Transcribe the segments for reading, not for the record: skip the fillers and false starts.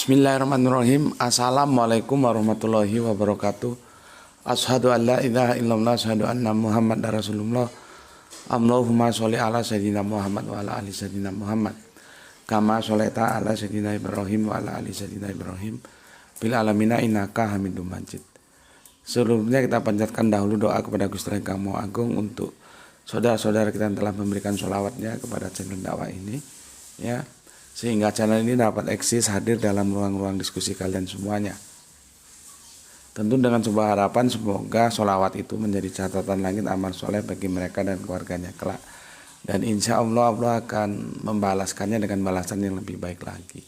Bismillahirrahmanirrahim. Assalamualaikum warahmatullahi wabarakatuh. Asyhadu an la ilaha illallah, asyhadu anna Muhammadar Rasulullah. Allahumma sholli ala sayyidina Muhammad wa ala ali sayyidina Muhammad. Kama sholaita ala sayyidina Ibrahim wa ala ali sayyidina Ibrahim. Bil alamina innaka Hamidum Majid. Sebelumnya kita panjatkan dahulu doa kepada Gusti Renggang Maha Agung untuk saudara-saudara kita yang telah memberikan sholawatnya kepada channel dakwah ini, ya, sehingga channel ini dapat eksis hadir dalam ruang-ruang diskusi kalian semuanya. Tentu dengan sebuah harapan semoga sholawat itu menjadi catatan langit amal soleh bagi mereka dan keluarganya kelak. Dan insya Allah Allah akan membalaskannya dengan balasan yang lebih baik lagi.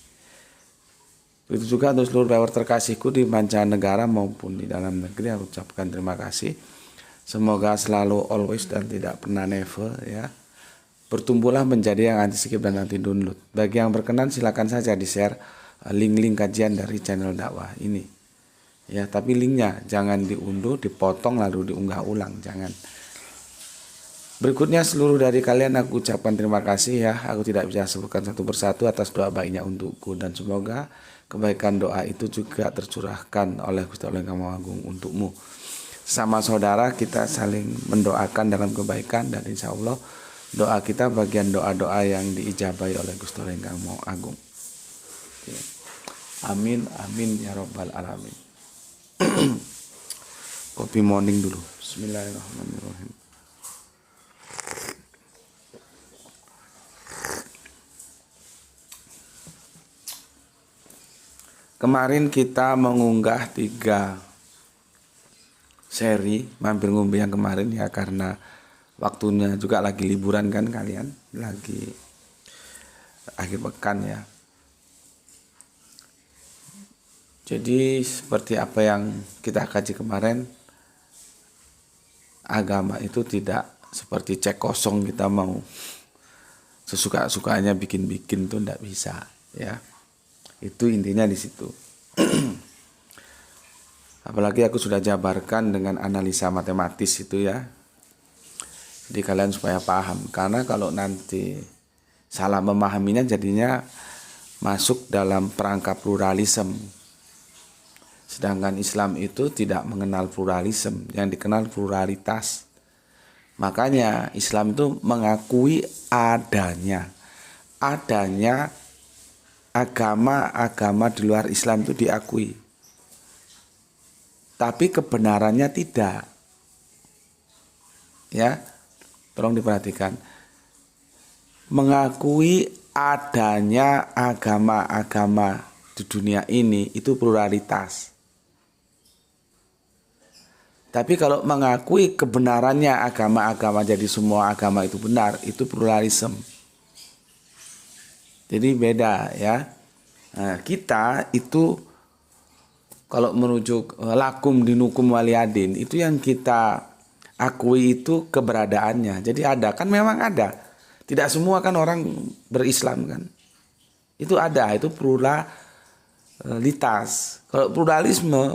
Begitu juga untuk seluruh viewer terkasihku di mancanegara maupun di dalam negeri, aku ucapkan terima kasih. Semoga selalu always dan tidak pernah never, ya, bertumbuhlah menjadi yang anti skip dan anti download. Bagi yang berkenan silakan saja di share link-link kajian dari channel dakwah ini, ya, tapi linknya jangan diunduh, dipotong lalu diunggah ulang, jangan. Berikutnya seluruh dari kalian aku ucapkan terima kasih, ya. Aku tidak bisa sebutkan satu persatu atas doa baiknya untukku, dan semoga kebaikan doa itu juga tercurahkan oleh Gusti Allah yang Maha Agung untukmu. Sama saudara kita saling mendoakan dalam kebaikan, dan insya Allah doa kita bagian doa-doa yang diijabahi oleh Gusti Allah yang Maha Agung. Amin, amin ya robbal alamin. Kopi morning dulu. Bismillahirrahmanirrahim. Kemarin kita mengunggah 3 seri mampir ngombe yang kemarin, ya, karena waktunya juga lagi liburan kan, kalian lagi akhir pekan, ya. Jadi seperti apa yang kita kaji kemarin, agama itu tidak seperti cek kosong kita mau sesuka-sukanya bikin-bikin tuh tidak bisa, ya. Itu intinya di situ. Apalagi aku sudah jabarkan dengan analisa matematis itu, ya. Jadi kalian supaya paham, karena kalau nanti salah memahaminya jadinya masuk dalam perangkap pluralisme. Sedangkan Islam itu tidak mengenal pluralisme, yang dikenal pluralitas. Makanya Islam itu mengakui adanya agama-agama di luar Islam itu diakui, tapi kebenarannya tidak, ya. Tolong diperhatikan, mengakui adanya agama-agama di dunia ini itu pluralitas. Tapi kalau mengakui kebenarannya agama-agama, jadi semua agama itu benar, itu pluralisme. Jadi beda, ya. Nah, kita itu kalau merujuk lakum dinukum waliyadin, itu yang kita akui itu keberadaannya. Jadi ada, kan memang ada. Tidak semua kan orang berislam kan. Itu ada, itu pluralitas. Kalau pluralisme,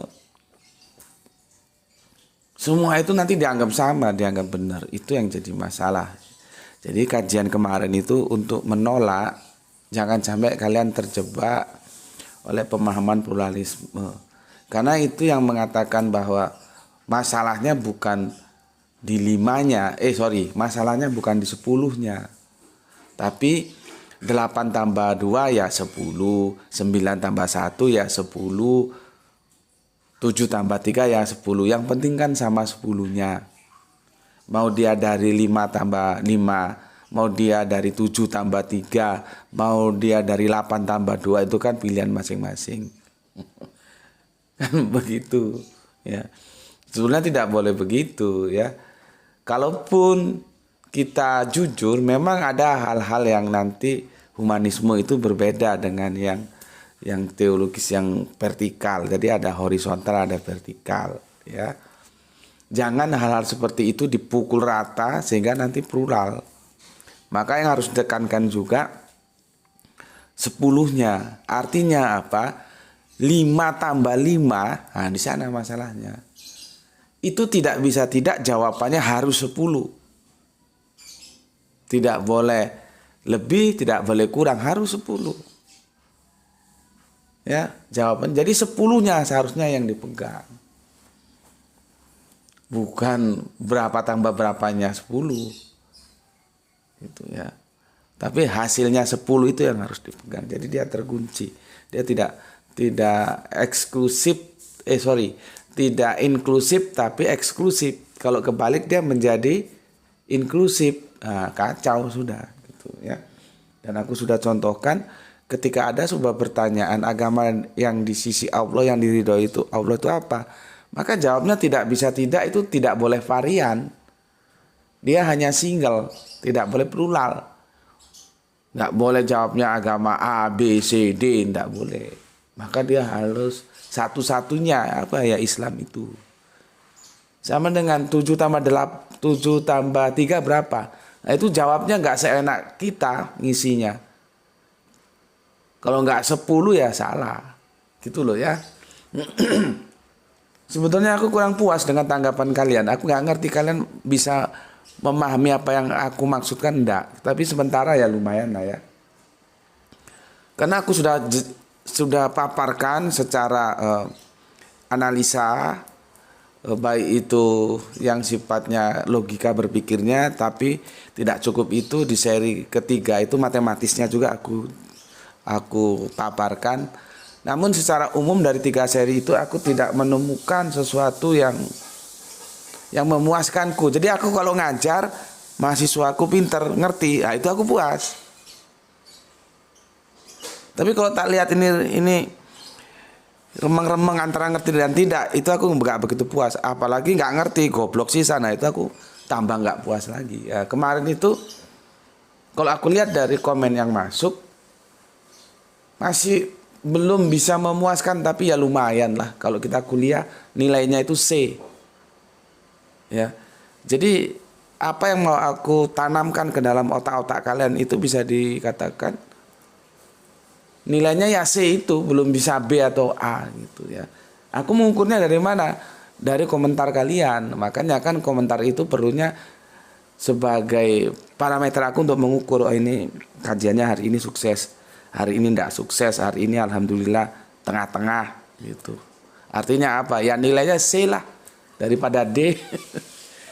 semua itu nanti dianggap sama, dianggap benar. Itu yang jadi masalah. Jadi kajian kemarin itu untuk menolak, jangan sampai kalian terjebak oleh pemahaman pluralisme. Karena itu yang mengatakan bahwa masalahnya bukan di 5-nya, masalahnya bukan di 10-nya. Tapi 8 tambah 2 ya 10, 9 tambah 1 ya 10, 7 tambah 3 ya 10. Yang penting kan sama 10-nya. Mau dia dari 5 tambah 5, mau dia dari 7 tambah 3, mau dia dari 8 tambah 2, itu kan pilihan masing-masing. Kan begitu, ya. Sebenarnya tidak boleh begitu, ya. Kalaupun kita jujur, memang ada hal-hal yang nanti humanisme itu berbeda dengan yang teologis yang vertikal. Jadi ada horizontal, ada vertikal, ya. Jangan hal-hal seperti itu dipukul rata sehingga nanti plural. Maka yang harus ditekankan juga 10-nya. Artinya apa? 5 tambah 5, nah di sana masalahnya. Itu tidak bisa tidak, jawabannya harus 10. Tidak boleh lebih, tidak boleh kurang, harus 10. Ya, jawaban. Jadi 10-nya seharusnya yang dipegang. Bukan berapa tambah berapanya 10. Gitu ya. Tapi hasilnya 10 itu yang harus dipegang. Jadi dia terkunci. Dia tidak eksklusif, tidak inklusif tapi eksklusif. Kalau kebalik dia menjadi inklusif. Nah, kacau sudah gitu ya. Dan aku sudah contohkan ketika ada sebuah pertanyaan agama yang di sisi Allah yang diridhoi itu Allah itu apa? Maka jawabnya tidak bisa tidak, itu tidak boleh varian. Dia hanya single, tidak boleh plural. Nggak boleh jawabnya agama A, B, C, D, nggak boleh. Maka dia harus satu-satunya apa ya, Islam itu. Sama dengan 7 tambah 8, 7 tambah 3 berapa? Nah, itu jawabnya nggak seenak kita ngisinya. Kalau nggak 10 ya salah. Gitu loh ya. Sebetulnya aku kurang puas dengan tanggapan kalian. Aku nggak ngerti kalian bisa memahami apa yang aku maksudkan enggak. Tapi sementara ya lumayan lah ya. Karena aku sudah paparkan secara analisa, baik itu yang sifatnya logika berpikirnya, tapi tidak cukup itu, di seri ketiga itu matematisnya juga aku paparkan. Namun secara umum dari 3 seri itu aku tidak menemukan sesuatu yang memuaskanku. Jadi aku kalau ngajar mahasiswaku pinter, ngerti, nah itu aku puas. Tapi kalau tak lihat ini remeng-remeng antara ngerti dan tidak, itu aku nggak begitu puas. Apalagi nggak ngerti, goblok sih sana, itu aku tambah nggak puas lagi. Ya, kemarin itu kalau aku lihat dari komen yang masuk masih belum bisa memuaskan, tapi ya lumayan lah. Kalau kita kuliah nilainya itu C. Ya, jadi apa yang mau aku tanamkan ke dalam otak-otak kalian itu bisa dikatakan nilainya ya C, itu belum bisa B atau A gitu ya. Aku mengukurnya dari mana? Dari komentar kalian. Makanya kan komentar itu perlunya sebagai parameter aku untuk mengukur, oh ini kajiannya hari ini sukses, hari ini tidak sukses, hari ini alhamdulillah tengah-tengah gitu. Artinya apa? Ya nilainya C lah daripada D.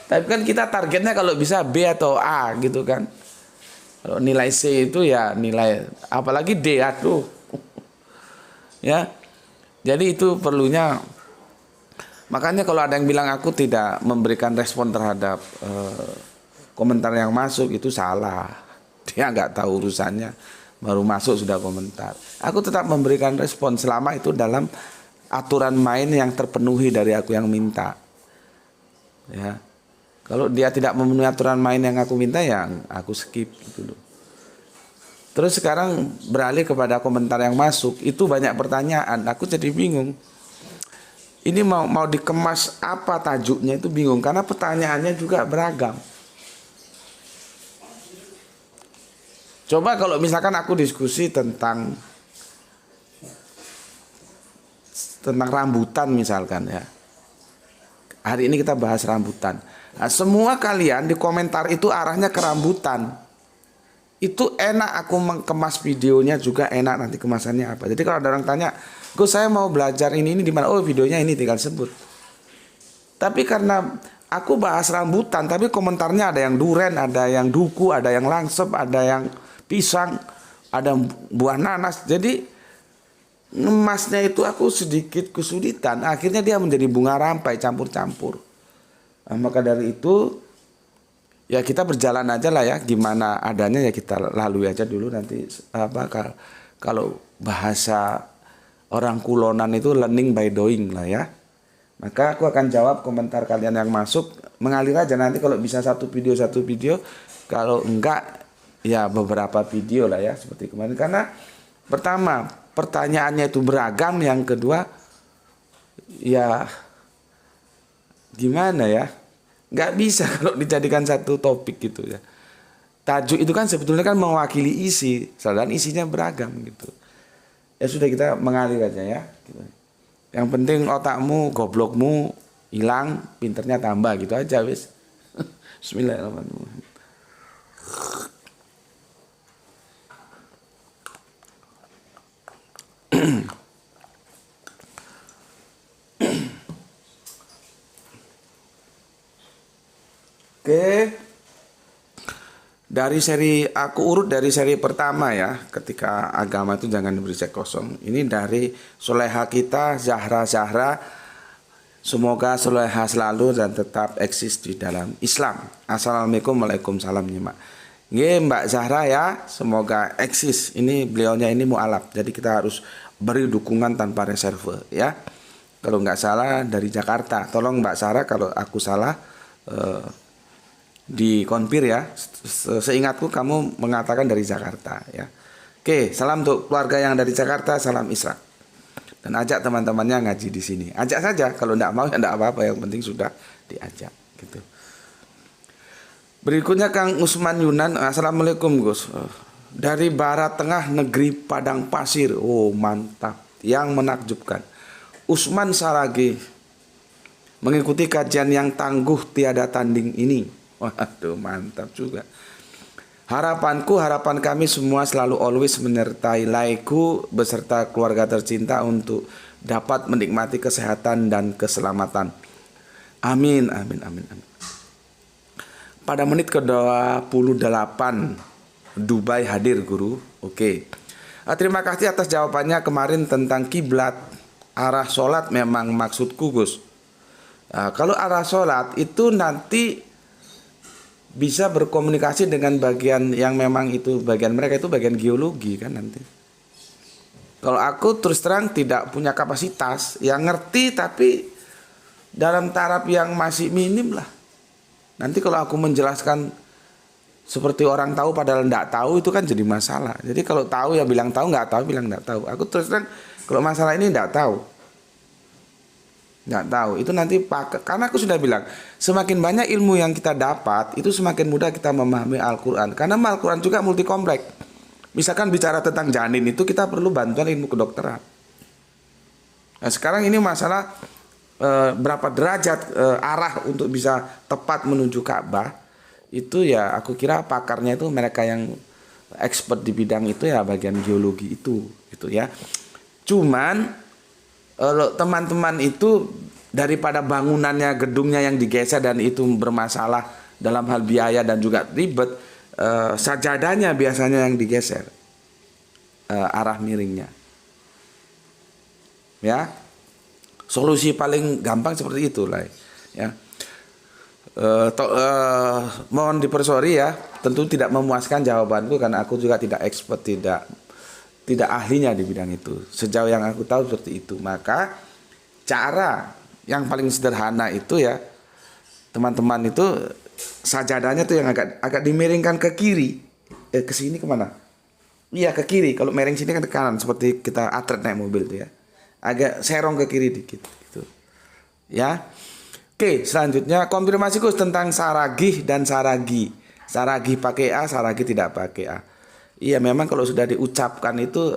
Tapi kan kita targetnya kalau bisa B atau A gitu kan. Kalau nilai C itu ya nilai, apalagi D, aduh. Ya. Jadi itu perlunya. Makanya kalau ada yang bilang aku tidak memberikan respon terhadap komentar yang masuk, itu salah. Dia nggak tahu urusannya, baru masuk sudah komentar. Aku tetap memberikan respon selama itu dalam aturan main yang terpenuhi dari aku yang minta. Ya. Kalau dia tidak memenuhi aturan main yang aku minta, ya aku skip gitu loh. Terus sekarang beralih kepada komentar yang masuk, itu banyak pertanyaan. Aku jadi bingung. Ini mau dikemas apa tajuknya, itu bingung karena pertanyaannya juga beragam. Coba kalau misalkan aku diskusi tentang rambutan misalkan ya. Hari ini kita bahas rambutan. Nah, semua kalian di komentar itu arahnya ke rambutan. Itu enak aku mengemas videonya, juga enak nanti kemasannya apa. Jadi kalau ada orang tanya, Gus saya mau belajar ini di mana? Oh videonya ini, tinggal sebut. Tapi karena aku bahas rambutan, tapi komentarnya ada yang duren, ada yang duku, ada yang langsep, ada yang pisang, ada buah nanas. Jadi ngemasnya itu aku sedikit kesulitan. Akhirnya dia menjadi bunga rampai campur-campur. Nah, maka dari itu ya kita berjalan aja lah ya, gimana adanya ya kita lalui aja dulu. Nanti kalau bahasa orang kulonan itu learning by doing lah ya. Maka aku akan jawab komentar kalian yang masuk, mengalir aja. Nanti kalau bisa satu video, kalau enggak ya beberapa video lah ya seperti kemarin. Karena pertama pertanyaannya itu beragam, yang kedua ya gimana ya, nggak bisa kalau dijadikan satu topik gitu ya. Tajuk itu kan sebetulnya kan mewakili isi, sedangkan isinya beragam gitu. Ya sudah, kita mengalir aja ya gitu. Yang penting otakmu, goblokmu hilang, pinternya tambah, gitu aja wis. Bismillahirrahmanirrahim. Oke. Dari seri aku urut dari seri pertama ya, ketika agama itu jangan diberi cek kosong. Ini dari soleha kita Zahra. Semoga soleha selalu dan tetap eksis di dalam Islam. Assalamualaikum, waalaikumsalam nyimak. Nggih Mbak Zahra ya, semoga eksis. Ini beliaunya ini mualaf, jadi kita harus beri dukungan tanpa reserve ya. Kalau nggak salah dari Jakarta. Tolong Mbak Zahra kalau aku salah dikonfir ya. Seingatku kamu mengatakan dari Jakarta ya. Oke, salam untuk keluarga yang dari Jakarta, salam Isra. Dan ajak teman-temannya ngaji di sini. Ajak saja, kalau tidak mau ya tidak apa-apa, yang penting sudah diajak gitu. Berikutnya Kang Usman Yunan. Assalamualaikum Gus. Dari barat tengah negeri Padang Pasir. Oh mantap, yang menakjubkan. Usman Saragi mengikuti kajian yang tangguh tiada tanding ini. Waduh mantap juga. Harapanku, harapan kami semua selalu always menyertai laiku beserta keluarga tercinta untuk dapat menikmati kesehatan dan keselamatan. Amin, amin, amin, amin. Pada menit ke-28 Dubai hadir guru. Oke. Terima kasih atas jawabannya kemarin tentang kiblat. Arah sholat memang maksudku Gus. Kalau arah sholat itu nanti bisa berkomunikasi dengan bagian yang memang itu bagian mereka itu bagian geologi kan nanti. Kalau aku terus terang tidak punya kapasitas, yang ngerti tapi dalam taraf yang masih minim lah. Nanti kalau aku menjelaskan seperti orang tahu padahal tidak tahu itu kan jadi masalah. Jadi kalau tahu ya bilang tahu, nggak tahu bilang nggak tahu. Aku terus terang kalau masalah ini tidak tahu. Nggak tahu, itu nanti karena aku sudah bilang semakin banyak ilmu yang kita dapat itu semakin mudah kita memahami Al-Quran. Karena Al-Quran juga multi kompleks. Misalkan bicara tentang janin itu kita perlu bantuan ilmu kedokteran. Nah sekarang ini masalah berapa derajat arah untuk bisa tepat menuju Ka'bah. Itu ya aku kira pakarnya itu mereka yang expert di bidang itu ya bagian geologi itu gitu ya. Cuman teman-teman itu daripada bangunannya gedungnya yang digeser dan itu bermasalah dalam hal biaya dan juga ribet, sajadahnya biasanya yang digeser arah miringnya ya. Solusi paling gampang seperti itu lah ya. Mohon dipersori ya, tentu tidak memuaskan jawabanku karena aku juga tidak expert, tidak ahlinya di bidang itu. Sejauh yang aku tahu seperti itu. Maka cara yang paling sederhana itu ya, teman-teman itu sajadahnya tuh yang agak dimiringkan ke kiri. Ke sini kemana? Iya ke kiri. Kalau miring sini kan ke kanan seperti kita atret naik mobil tuh ya. Agak serong ke kiri dikit gitu. Ya. Oke, selanjutnya konfirmasi Gus tentang saragih dan saragi. Saragih pakai A, saragi tidak pakai A. Iya memang kalau sudah diucapkan itu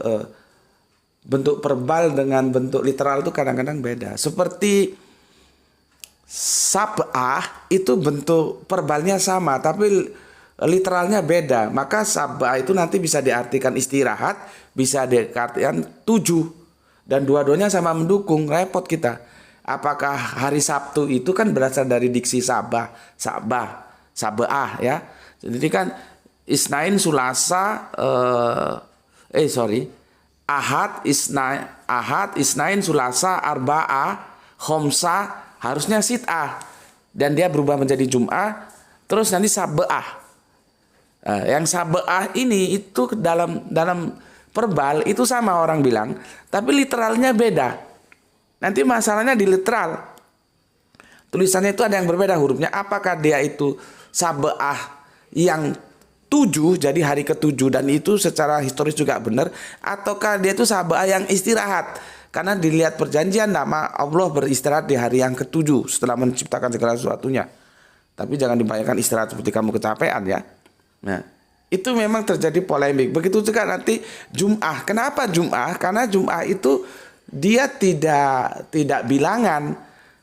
bentuk verbal dengan bentuk literal itu kadang-kadang beda. Seperti sab'ah itu bentuk verbalnya sama tapi literalnya beda. Maka sab'ah itu nanti bisa diartikan istirahat, bisa diartikan 7. Dan dua-duanya sama mendukung, repot kita. Apakah hari Sabtu itu kan berasal dari diksi sab'ah ya. Jadi kan Isnain Sulasa Ahad Isnain Sulasa Arba'ah Khomsa harusnya Sit'ah dan dia berubah menjadi Jum'ah terus nanti Sab'ah. Yang Sab'ah ini itu dalam verbal itu sama orang bilang tapi literalnya beda. Nanti masalahnya di literal. Tulisannya itu ada yang berbeda hurufnya. Apakah dia itu Sab'ah yang 7 jadi hari ke-7 dan itu secara historis juga benar ataukah dia itu sab'ah yang istirahat karena dilihat perjanjian nama Allah beristirahat di hari yang ke-7 setelah menciptakan segala sesuatunya. Tapi jangan dibayangkan istirahat seperti kamu kecapean ya. Nah, itu memang terjadi polemik. Begitu juga nanti Jum'ah. Kenapa Jum'ah? Karena Jum'ah itu dia tidak bilangan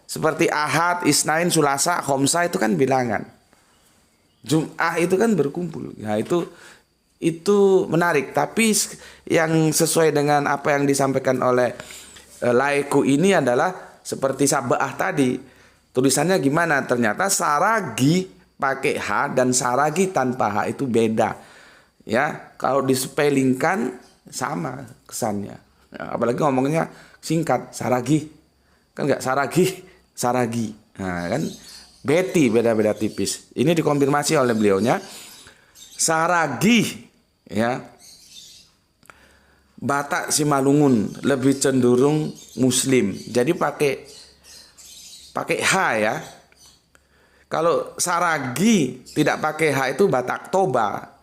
seperti Ahad, Isnain, Sulasa, Khomsa itu kan bilangan. Jum'ah itu kan berkumpul. Nah itu menarik. Tapi yang sesuai dengan apa yang disampaikan oleh laiku ini adalah seperti sab'ah tadi. Tulisannya gimana? Ternyata saragi pakai H dan Saragi tanpa H itu beda. Ya, kalau dispellingkan sama kesannya. Ya, apalagi ngomongnya singkat, Saragi. Kan enggak Saragi, Saragi. Nah, kan Betty beda-beda tipis. Ini dikonfirmasi oleh beliaunya. Saragi, ya. Batak Simalungun lebih cenderung Muslim. Jadi pakai H ya. Kalau Saragi tidak pakai H itu Batak Toba,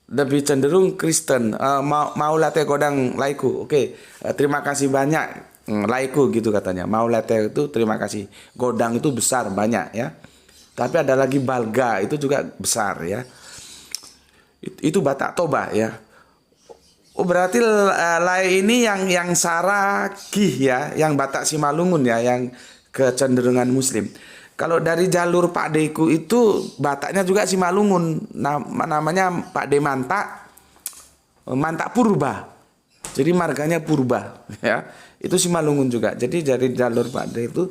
lebih cenderung Kristen. Mau late godang laiku. Oke, terima kasih banyak. Laiku gitu katanya. Mau late itu terima kasih. Godang itu besar banyak ya. Tapi ada lagi Balga itu juga besar ya. Itu Batak Toba ya. Oh berarti Lai ini yang Saragi ya, yang Batak Simalungun ya, yang kecenderungan Muslim. Kalau dari jalur Pak Deku itu Bataknya juga Simalungun, namanya Pak De Mantak Purba. Jadi marganya Purba ya. Itu Simalungun juga. Jadi dari jalur Pak De itu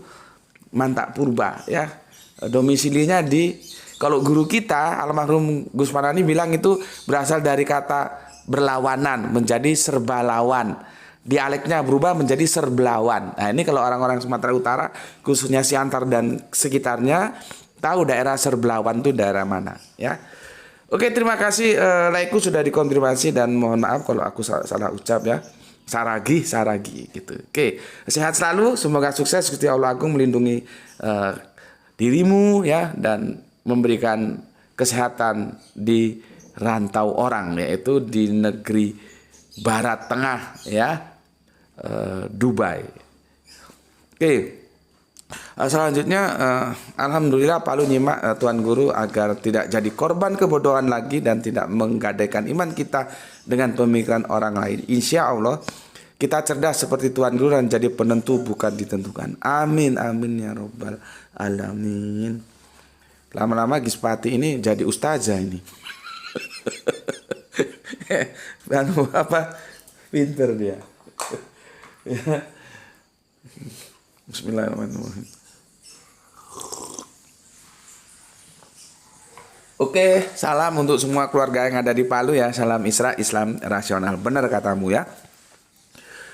Mantak Purba ya. Domisilinya di, kalau guru kita almarhum Gus Manani bilang itu berasal dari kata berlawanan menjadi serbalawan, dialeknya berubah menjadi serbelawan. Nah ini kalau orang-orang Sumatera Utara khususnya Siantar dan sekitarnya tahu daerah Serbelawan itu daerah mana ya. Oke, terima kasih Laiku sudah dikonfirmasi dan mohon maaf kalau aku salah ucap ya. Saragi gitu. Oke, sehat selalu, semoga sukses, Gusti Allah Agung melindungi dirimu ya dan memberikan kesehatan di rantau orang, yaitu di negeri Barat Tengah ya, Dubai. Oke, selanjutnya alhamdulillah Palu nyimak Tuan Guru agar tidak jadi korban kebodohan lagi dan tidak menggadaikan iman kita dengan pemikiran orang lain. Insya Allah kita cerdas seperti Tuan Guru dan jadi penentu bukan ditentukan. Amin amin ya robbal alamin. Lama-lama Gispati ini jadi ustazah ini. Dan apa pinter dia. Bismillahirrahmanirrahim. Oke, salam untuk semua keluarga yang ada di Palu ya. Salam Isra, Islam rasional. Benar katamu ya.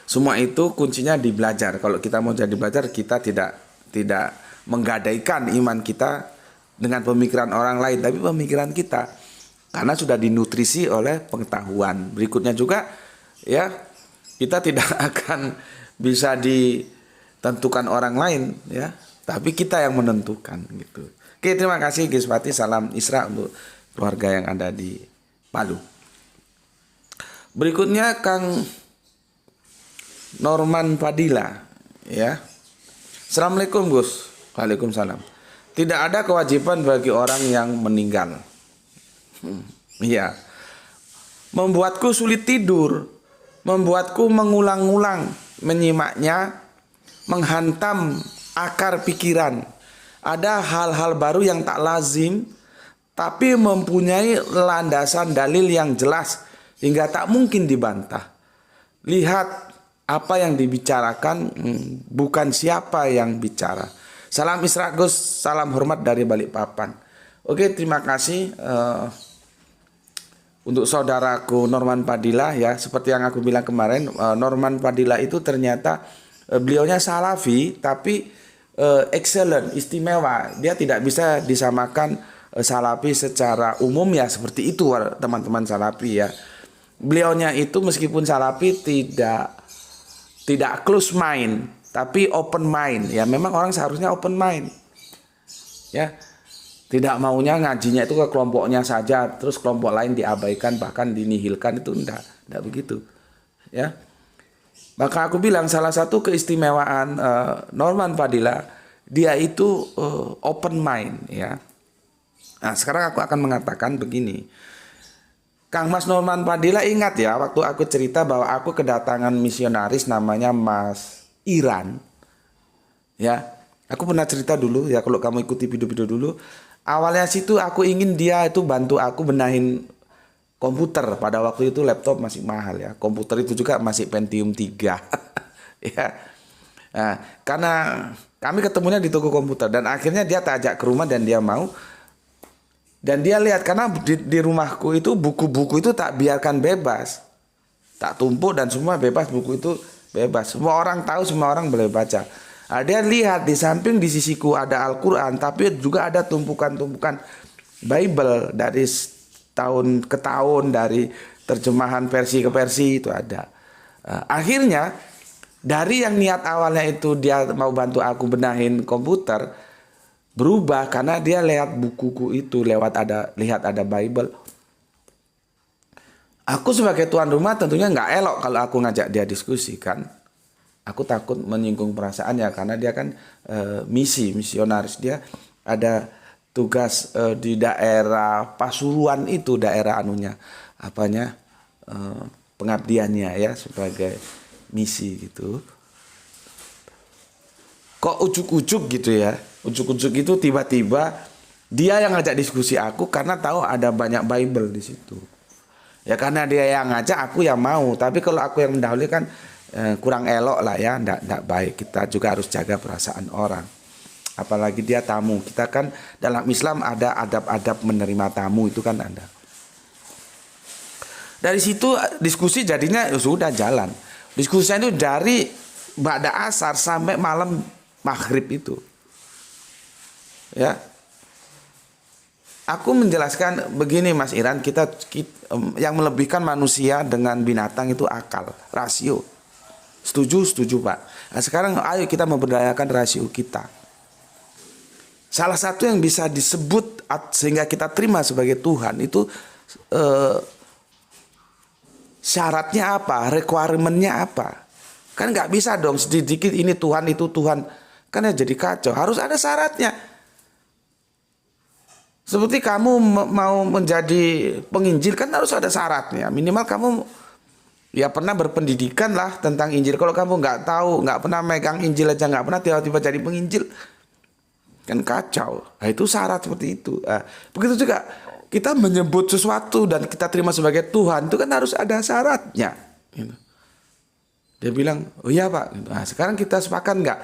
Semua itu kuncinya di belajar. Kalau kita mau jadi belajar, kita tidak menggadaikan iman kita dengan pemikiran orang lain, tapi pemikiran kita. Karena sudah dinutrisi oleh pengetahuan. Berikutnya juga ya, kita tidak akan bisa ditentukan orang lain ya, tapi kita yang menentukan gitu. Oke, terima kasih Gispati, salam Isra untuk keluarga yang ada di Palu. Berikutnya Kang Norman Padilla ya. Assalamualaikum Gus. Waalaikumsalam. Tidak ada kewajiban bagi orang yang meninggal. Iya. Membuatku sulit tidur, membuatku mengulang-ulang menyimaknya, menghantam akar pikiran. Ada hal-hal baru yang tak lazim, tapi mempunyai landasan dalil yang jelas hingga tak mungkin dibantah. Lihat apa yang dibicarakan, bukan siapa yang bicara. Salam Isra Gus, salam hormat dari Balikpapan. Oke, terima kasih untuk saudaraku Norman Padilla ya. Seperti yang aku bilang kemarin, Norman Padilla itu ternyata beliaunya Salafi tapi excellent, istimewa. Dia tidak bisa disamakan Salafi secara umum ya, seperti itu teman-teman Salafi ya. Beliaunya itu meskipun Salafi tidak close mind, tapi open mind ya. Memang orang seharusnya open mind ya. Tidak maunya ngajinya itu ke kelompoknya saja, terus kelompok lain diabaikan bahkan dinihilkan, itu enggak begitu ya. Maka aku bilang salah satu keistimewaan Norman Padilla, dia itu open mind ya. Nah sekarang aku akan mengatakan begini, Kang Mas Norman Padilla ingat ya waktu aku cerita bahwa aku kedatangan misionaris namanya Mas Iran ya. Aku pernah cerita dulu ya, kalau kamu ikuti video-video dulu. Awalnya situ aku ingin dia itu bantu aku benahin komputer. Pada waktu itu laptop masih mahal ya. Komputer itu juga masih Pentium 3. Ya. Nah, karena kami ketemunya di toko komputer dan akhirnya dia tak ajak ke rumah dan dia mau. Dan dia lihat karena di rumahku itu buku-buku itu tak biarkan bebas, tak tumpuk dan semua bebas, buku itu bebas. Semua orang tahu, semua orang boleh baca. Nah, dia lihat di samping di sisiku ada Al-Quran, tapi juga ada tumpukan-tumpukan Bible dari tahun ke tahun, dari terjemahan versi ke versi itu ada. Akhirnya dari yang niat awalnya itu dia mau bantu aku benahin komputer, berubah karena dia lihat bukuku itu, lihat ada Bible. Aku sebagai tuan rumah tentunya nggak elok kalau aku ngajak dia diskusi kan. Aku takut menyinggung perasaannya karena dia kan misionaris, dia ada tugas di daerah Pasuruan itu, daerah anunya pengabdiannya ya sebagai misi gitu. Kok ujuk-ujuk gitu ya, ujuk-ujuk itu tiba-tiba dia yang ngajak diskusi aku karena tahu ada banyak Bible di situ. Ya karena dia yang ngajak, aku yang mau. Tapi kalau aku yang mendahului kan kurang elok lah ya, ndak baik. Kita juga harus jaga perasaan orang. Apalagi dia tamu. Kita kan dalam Islam ada adab-adab menerima tamu, itu kan ada. Dari situ diskusi jadinya sudah jalan. Diskusinya itu dari ba'da asar sampai malam maghrib itu. Ya. Aku menjelaskan begini Mas Iran, kita yang melebihkan manusia dengan binatang itu akal, rasio. Setuju Pak. Nah, sekarang ayo kita memberdayakan rasio kita. Salah satu yang bisa disebut sehingga kita terima sebagai Tuhan itu syaratnya apa, requirementnya apa. Kan nggak bisa dong sedikit ini Tuhan itu Tuhan, kan ya jadi kacau. Harus ada syaratnya. Seperti kamu mau menjadi penginjil kan harus ada syaratnya. Minimal kamu ya pernah berpendidikan lah tentang Injil. Kalau kamu nggak tahu, nggak pernah megang Injil aja, nggak pernah tiba-tiba jadi penginjil, kan kacau. Nah, itu syarat seperti itu. Nah, begitu juga kita menyebut sesuatu dan kita terima sebagai Tuhan, itu kan harus ada syaratnya. Gitu. Dia bilang, oh iya Pak. Nah, sekarang kita sepakat nggak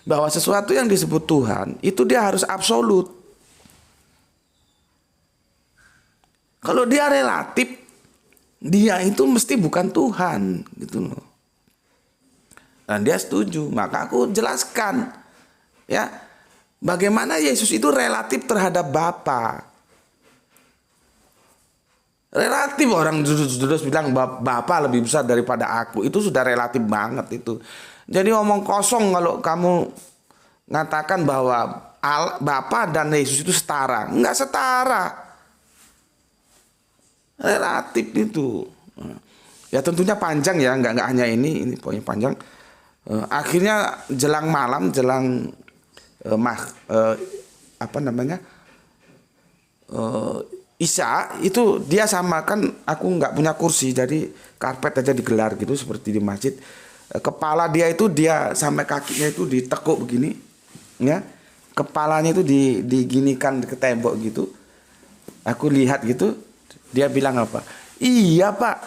bahwa sesuatu yang disebut Tuhan itu dia harus absolut. Kalau dia relatif, dia itu mesti bukan Tuhan, gitu loh. Dan dia setuju, maka aku jelaskan, ya, bagaimana Yesus itu relatif terhadap Bapa. Relatif, orang terus bilang Bapa lebih besar daripada aku, itu sudah relatif banget itu. Jadi omong kosong kalau kamu ngatakan bahwa Bapa dan Yesus itu setara, enggak setara. Relatif itu. Ya tentunya panjang ya, nggak hanya ini pokoknya panjang. Akhirnya jelang malam, jelang Isya itu dia sama kan, aku nggak punya kursi jadi karpet aja digelar gitu seperti di masjid. Kepala dia itu dia sampai kakinya itu ditekuk begini, ya. Kepalanya itu diginikan ke tembok gitu. Aku lihat gitu. Dia bilang apa? Iya Pak,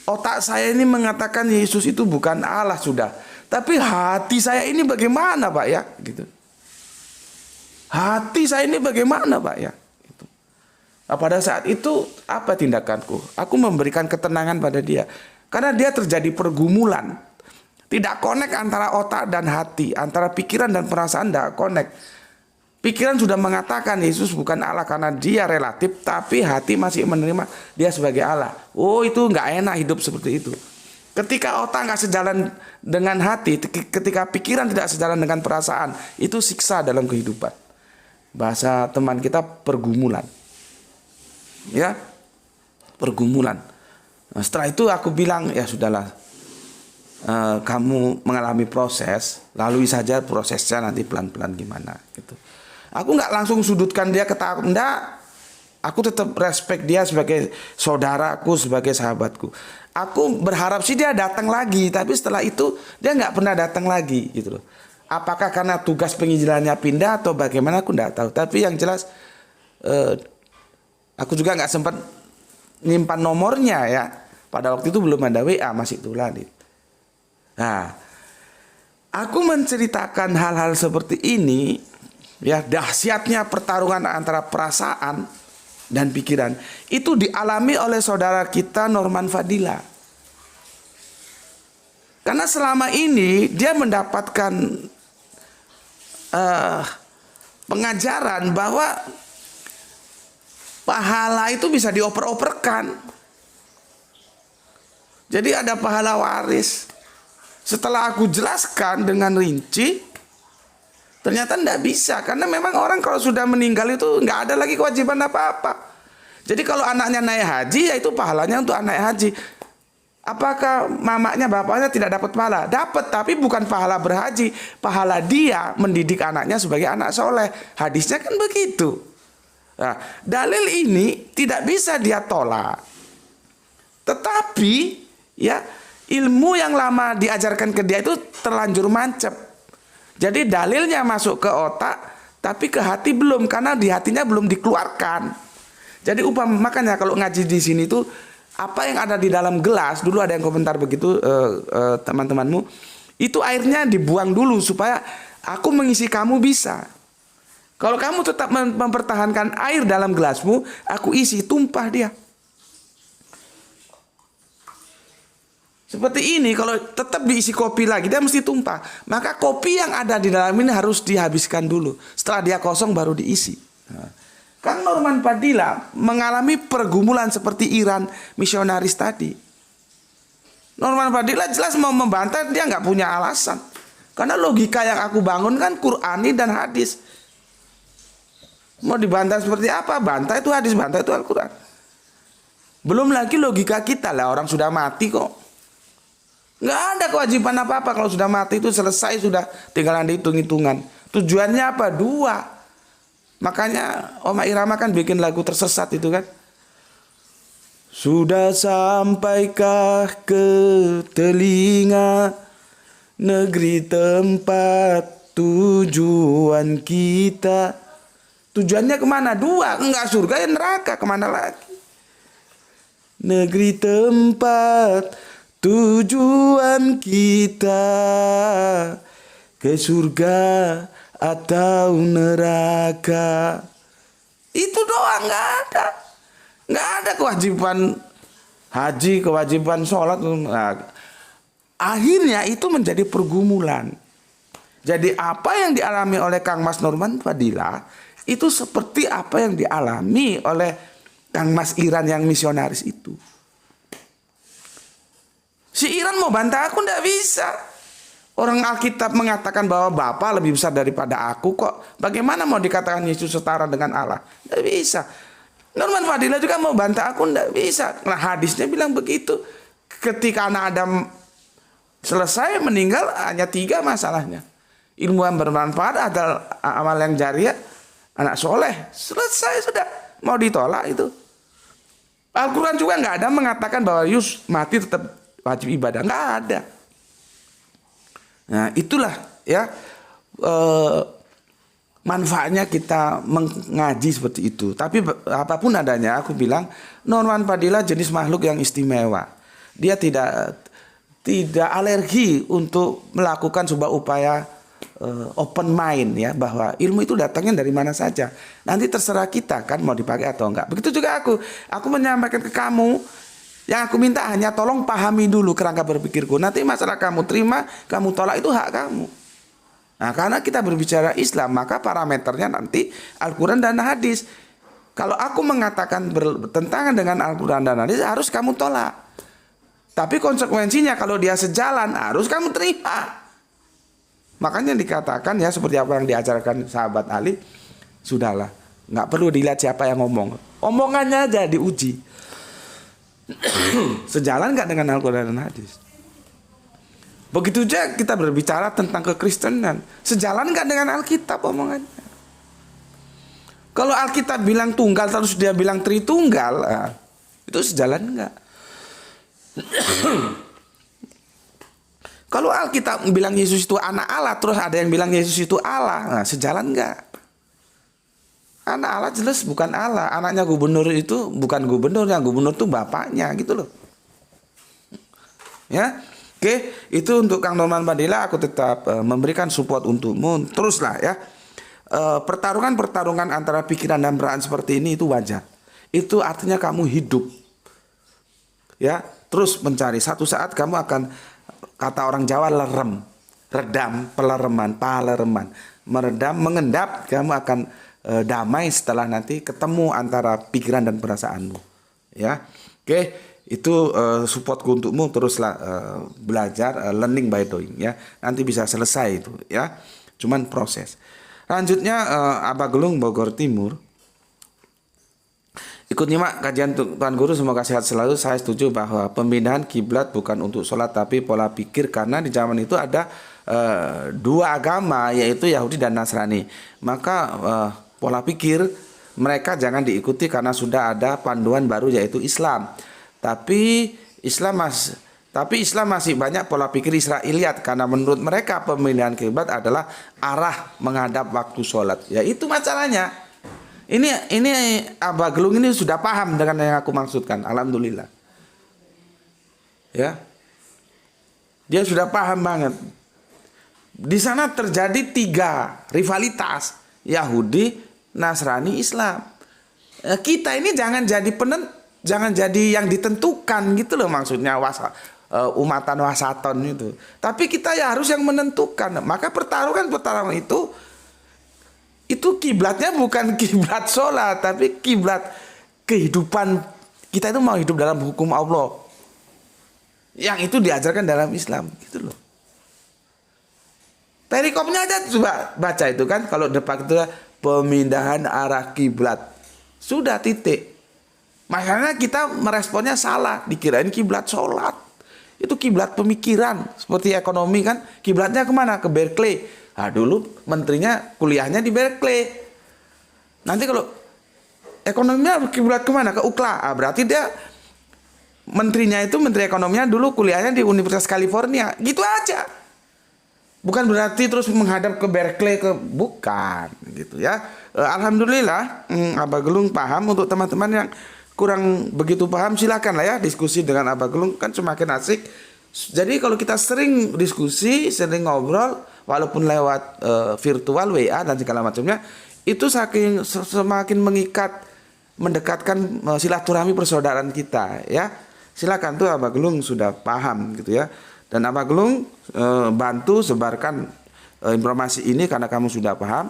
otak saya ini mengatakan Yesus itu bukan Allah sudah. Tapi hati saya ini bagaimana Pak ya? Gitu. Hati saya ini bagaimana Pak ya? Gitu. Nah, pada saat itu apa tindakanku? Aku memberikan ketenangan pada dia. Karena dia terjadi pergumulan. Tidak connect antara otak dan hati. Antara pikiran dan perasaan tidak connect. Pikiran sudah mengatakan Yesus bukan Allah karena dia relatif, tapi hati masih menerima dia sebagai Allah. Oh, itu nggak enak hidup seperti itu. Ketika otak nggak sejalan dengan hati, ketika pikiran tidak sejalan dengan perasaan, itu siksa dalam kehidupan. Bahasa teman kita pergumulan. Ya, pergumulan. Nah, setelah itu aku bilang, ya sudahlah, kamu mengalami proses, lalui saja prosesnya nanti pelan-pelan gimana gitu. Aku nggak langsung sudutkan dia ketakutan, enggak. Aku tetap respect dia sebagai saudaraku, sebagai sahabatku. Aku berharap sih dia datang lagi, tapi setelah itu dia nggak pernah datang lagi gitu loh. Apakah karena tugas penginjilannya pindah atau bagaimana aku nggak tahu. Tapi yang jelas aku juga nggak sempat nyimpan nomornya ya. Pada waktu itu belum ada WA, masih tuladit. Nah, aku menceritakan hal-hal seperti ini. Ya, dahsyatnya pertarungan antara perasaan dan pikiran itu dialami oleh saudara kita Norman Fadila. Karena selama ini dia mendapatkan pengajaran bahwa pahala itu bisa dioper-operkan. Jadi ada pahala waris. Setelah aku jelaskan dengan rinci, ternyata tidak bisa. Karena memang orang kalau sudah meninggal itu nggak ada lagi kewajiban apa-apa. Jadi kalau anaknya naik haji, ya itu pahalanya untuk anak haji. Apakah mamanya, bapaknya tidak dapat pahala? Dapat, tapi bukan pahala berhaji. Pahala dia mendidik anaknya sebagai anak soleh. Hadisnya kan begitu. Nah, dalil ini tidak bisa dia tolak. Tetapi ya, ilmu yang lama diajarkan ke dia itu terlanjur mancep. Jadi dalilnya masuk ke otak, tapi ke hati belum, karena di hatinya belum dikeluarkan. Jadi makanya kalau ngaji di sini tuh, apa yang ada di dalam gelas, dulu ada yang komentar begitu teman-temanmu, itu airnya dibuang dulu supaya aku mengisi kamu bisa. Kalau kamu tetap mempertahankan air dalam gelasmu, aku isi, tumpah dia. Seperti ini, kalau tetap diisi kopi lagi, dia mesti tumpah. Maka kopi yang ada di dalam ini harus dihabiskan dulu. Setelah dia kosong baru diisi. Kan Norman Fadila mengalami pergumulan seperti Iran misionaris tadi. Norman Fadila jelas mau membantah, dia nggak punya alasan. Karena logika yang aku bangun kan Qur'ani dan hadis. Mau dibantah seperti apa? Bantah itu hadis, bantah itu Al-Quran. Belum lagi logika kita lah, orang sudah mati kok. Nggak ada kewajiban apa-apa, kalau sudah mati itu selesai, sudah tinggal ada hitung-hitungan. Tujuannya apa? Dua. Makanya Oma Irama kan bikin lagu tersesat itu kan. Sudah sampaikah ke telinga negeri tempat tujuan kita? Tujuannya kemana? Dua. Enggak surga ya neraka, kemana lagi? Negeri tempat tujuan kita, ke surga atau neraka. Itu doang, nggak ada. Nggak ada kewajiban haji, kewajiban sholat. Nah, akhirnya itu menjadi pergumulan. Jadi apa yang dialami oleh Kang Mas Norman Fadila itu seperti apa yang dialami oleh Kang Mas Iran yang misionaris itu. Si Iran mau bantah aku ndak bisa. Orang Alkitab mengatakan bahwa Bapa lebih besar daripada aku kok. Bagaimana mau dikatakan Yesus setara dengan Allah? Ndak bisa. Norman Fadila juga mau bantah aku ndak bisa. Nah hadisnya bilang begitu. Ketika anak Adam selesai meninggal hanya 3 masalahnya. Ilmu yang bermanfaat adalah amal yang jariah, anak soleh. Selesai sudah. Mau ditolak itu. Al-Quran juga nggak ada mengatakan bahwa Yus mati tetap wajib ibadah, nggak ada. Nah itulah ya manfaatnya kita mengaji seperti itu. Tapi apapun adanya, aku bilang Norman Fadila jenis makhluk yang istimewa. Dia tidak alergi untuk melakukan sebuah upaya open mind ya, bahwa ilmu itu datangnya dari mana saja. Nanti terserah kita kan mau dipakai atau enggak. Begitu juga aku menyampaikan ke kamu. Yang aku minta hanya tolong pahami dulu kerangka berpikirku. Nanti masalah kamu terima, kamu tolak itu hak kamu. Nah, karena kita berbicara Islam, maka parameternya nanti Al-Quran dan hadis. Kalau aku mengatakan bertentangan dengan Al-Quran dan hadis, harus kamu tolak. Tapi konsekuensinya kalau dia sejalan, harus kamu terima. Makanya dikatakan ya seperti apa yang diajarkan sahabat Ali, sudahlah, nggak perlu dilihat siapa yang ngomong. Omongannya aja diuji. Sejalan nggak dengan Al-Quran dan hadis? Begitu juga kita berbicara tentang kekristenan. Sejalan nggak dengan Alkitab omongannya? Kalau Alkitab bilang tunggal terus dia bilang tritunggal, itu sejalan nggak? Kalau Alkitab bilang Yesus itu anak Allah, terus ada yang bilang Yesus itu Allah, sejalan nggak? Anak Allah jelas bukan Allah. Anaknya gubernur itu bukan gubernur, yang gubernur itu bapaknya gitu loh. Ya, oke, itu untuk Kang Norman Fadila. Aku tetap memberikan support untukmu. Teruslah ya. Pertarungan antara pikiran dan perasaan seperti ini itu wajar. Itu artinya kamu hidup. Ya, terus mencari. Satu saat kamu akan, kata orang Jawa, lerem, redam, pelereman, palereman, meredam, mengendap, kamu akan damai setelah nanti ketemu antara pikiran dan perasaanmu. Ya, oke, itu supportku untukmu. Teruslah belajar, learning by doing. Ya, nanti bisa selesai itu. Ya, cuman proses. Lanjutnya Abah Gelung, Bogor Timur. Ikut nyimak kajian Tuan Guru, semoga sehat selalu. Saya setuju bahwa pemindahan kiblat bukan untuk sholat tapi pola pikir, karena di zaman itu ada dua agama, yaitu Yahudi dan Nasrani. Maka pola pikir mereka jangan diikuti karena sudah ada panduan baru, yaitu Islam. Tapi Islam masih banyak pola pikir Israiliyat, karena menurut mereka pemindahan kiblat adalah arah menghadap waktu sholat. Ya, itu masalahnya. Ini Abah Gelung ini sudah paham dengan yang aku maksudkan. Alhamdulillah. Ya. Dia sudah paham banget. Di sana terjadi 3 rivalitas, Yahudi, Nasrani, Islam. Kita ini jangan jadi yang ditentukan gitu loh, maksudnya umatan wasaton itu. Tapi kita ya harus yang menentukan. Maka pertarungan itu kiblatnya bukan kiblat sholat, tapi kiblat kehidupan. Kita itu mau hidup dalam hukum Allah, yang itu diajarkan dalam Islam, gitu loh. Perikopnya aja coba baca itu kan, kalau depan itu pemindahan arah kiblat, sudah titik. Makanya kita meresponnya salah, dikirain kiblat sholat. Itu kiblat pemikiran, seperti ekonomi kan, kiblatnya kemana? Ke Berkeley. Nah, dulu menterinya kuliahnya di Berkeley. Nanti kalau ekonominya kiblat kemana? Ke UCLA. Ah, berarti dia menterinya itu, menteri ekonominya dulu kuliahnya di Universitas California. Gitu aja. Bukan berarti terus menghadap ke Berkeley, bukan gitu ya. Alhamdulillah Abah Gelung paham. Untuk teman-teman yang kurang begitu paham, silakan lah ya diskusi dengan Abah Gelung, kan semakin asik. Jadi kalau kita sering diskusi, sering ngobrol, walaupun lewat virtual, WA dan segala macamnya, itu semakin mengikat, mendekatkan silaturahmi persaudaraan kita, ya. Silakan tuh, Abah Gelung sudah paham gitu ya. Dan Abah Gelung bantu sebarkan informasi ini karena kamu sudah paham,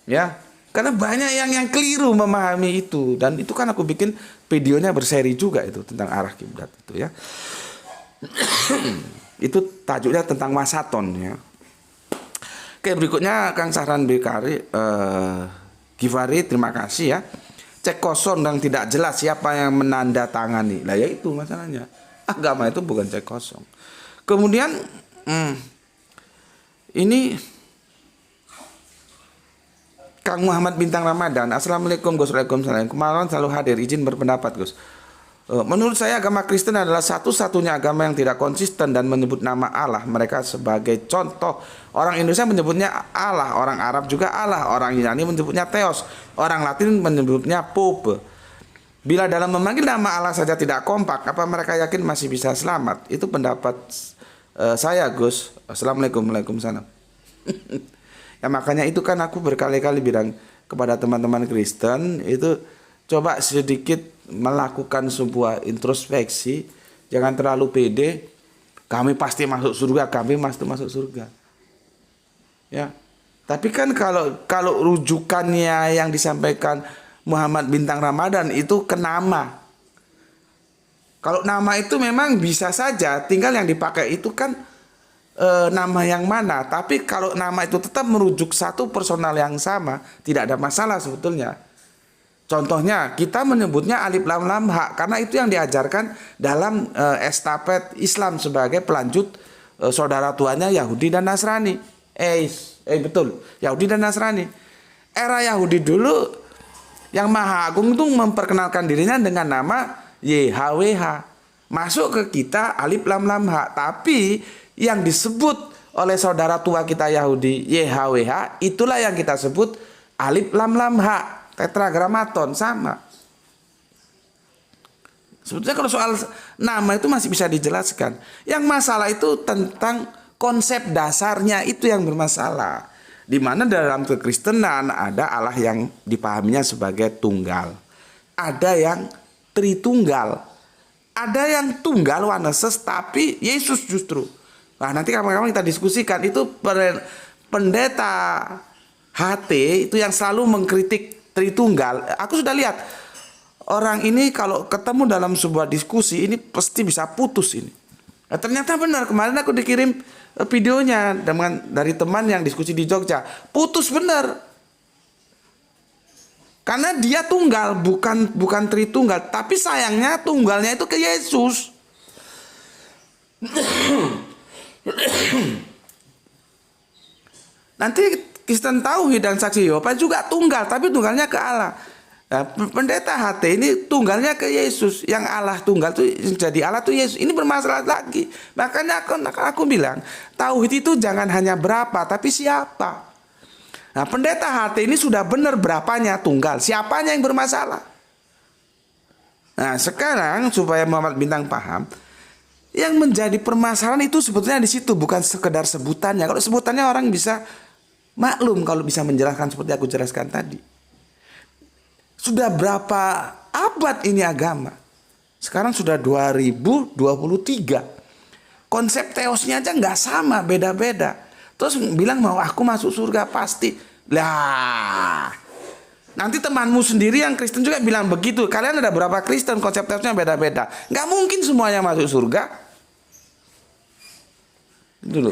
ya. Karena banyak yang keliru memahami itu, dan itu kan aku bikin videonya berseri juga itu tentang arah kiblat itu ya. Itu tajuknya tentang wasaton ya. Oke, berikutnya Kang Sahran Gifari, terima kasih ya. Cek kosong dan tidak jelas siapa yang menandatangani. Lah ya itu masalahnya. Agama itu bukan cek kosong. Kemudian ini Kang Muhammad Bintang Ramadan. Assalamualaikum Gus. Waalaikumsalam. Kemarin selalu hadir, izin berpendapat Gus. Menurut saya agama Kristen adalah satu-satunya agama yang tidak konsisten dan menyebut nama Allah. Mereka sebagai contoh. Orang Indonesia menyebutnya Allah, orang Arab juga Allah, orang Yunani menyebutnya Theos, orang Latin menyebutnya Pope. Bila dalam memanggil nama Allah saja tidak kompak, apa mereka yakin masih bisa selamat? Itu pendapat saya Gus. Assalamualaikum. Waalaikumsalam. Ya makanya itu kan aku berkali-kali bilang kepada teman-teman Kristen itu, coba sedikit melakukan sebuah introspeksi, jangan terlalu pede. Kami pasti masuk surga, kami pasti masuk surga. Ya, tapi kan kalau rujukannya yang disampaikan Muhammad Bintang Ramadan itu ke nama. Kalau nama itu memang bisa saja, tinggal yang dipakai itu kan nama yang mana. Tapi kalau nama itu tetap merujuk satu personal yang sama, tidak ada masalah sebetulnya. Contohnya kita menyebutnya alif lam lam ha karena itu yang diajarkan dalam estafet Islam sebagai pelanjut saudara tuanya Yahudi dan Nasrani. Betul, Yahudi dan Nasrani. Era Yahudi dulu yang Maha Agung itu memperkenalkan dirinya dengan nama YHWH. Masuk ke kita alif lam lam ha, tapi yang disebut oleh saudara tua kita Yahudi YHWH itulah yang kita sebut alif lam lam ha. Tetragrammaton sama. Sebetulnya kalau soal nama itu masih bisa dijelaskan. Yang masalah itu tentang konsep dasarnya, itu yang bermasalah. Di mana dalam kekristenan ada Allah yang dipahaminya sebagai tunggal. ada yang Tritunggal, ada yang tunggal one essence tapi Yesus justru. Nah, nanti kapan-kapan kita diskusikan itu. Pendeta HT itu yang selalu mengkritik Tritunggal. Aku sudah lihat orang ini kalau ketemu dalam sebuah diskusi ini pasti bisa putus ini. Nah, ternyata benar, kemarin aku dikirim videonya dari teman yang diskusi di Jogja. Putus benar. Karena dia tunggal, bukan Tritunggal, tapi sayangnya tunggalnya itu ke Yesus. Nanti Kristen Tauhid dan Saksi Yehova juga tunggal, tapi tunggalnya ke Allah. Nah, pendeta HT ini tunggalnya ke Yesus, yang Allah tunggal tuh jadi Allah tuh Yesus. Ini bermasalah lagi. Makanya aku bilang, tauhid itu jangan hanya berapa, tapi siapa. Nah, pendeta HT ini sudah benar berapanya tunggal, siapanya yang bermasalah. Nah, sekarang supaya Muhammad Bintang paham, yang menjadi permasalahan itu sebetulnya di situ, bukan sekedar sebutannya. Kalau sebutannya orang bisa maklum kalau bisa menjelaskan seperti aku jelaskan tadi. Sudah berapa abad ini agama? Sekarang sudah 2023. Konsep teosnya aja nggak sama, beda-beda. Terus bilang mau aku masuk surga pasti. Lah, nanti temanmu sendiri yang Kristen juga bilang begitu. Kalian ada berapa Kristen, konsep teosnya beda-beda. Nggak mungkin semuanya masuk surga. Dulu,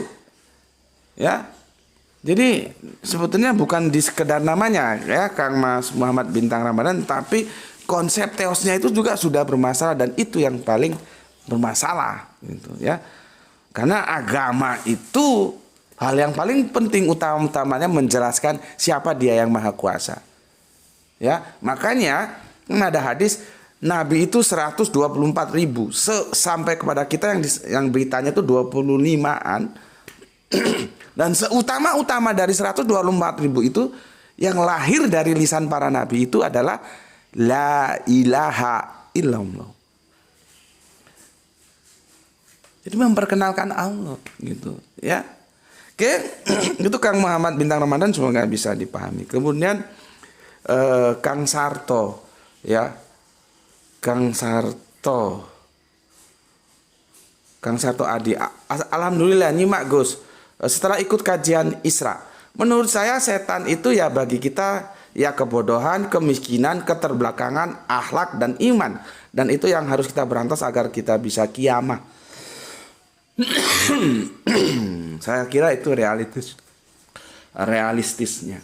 ya. Jadi sebetulnya bukan di sekedar namanya ya Kang Mas Muhammad Bintang Ramadan, tapi konsep teosnya itu juga sudah bermasalah, dan itu yang paling bermasalah gitu ya. Karena agama itu hal yang paling penting utamanya menjelaskan siapa Dia yang Maha Kuasa. Ya, makanya ada hadis Nabi itu 124.000 sampai kepada kita yang beritanya itu 25-an. Dan seutama-utama dari 124.000 itu yang lahir dari lisan para nabi itu adalah la ilaha illallah. Jadi memperkenalkan Allah gitu ya. Oke, itu Kang Muhammad Bintang Ramadan semoga bisa dipahami. Kemudian Kang Sarto ya. Kang Sarto Adi, alhamdulillah nyimak Gus. Setelah ikut kajian Isra, menurut saya setan itu ya bagi kita ya kebodohan, kemiskinan, keterbelakangan, akhlak dan iman, dan itu yang harus kita berantas agar kita bisa kiamah. Saya kira itu realistisnya.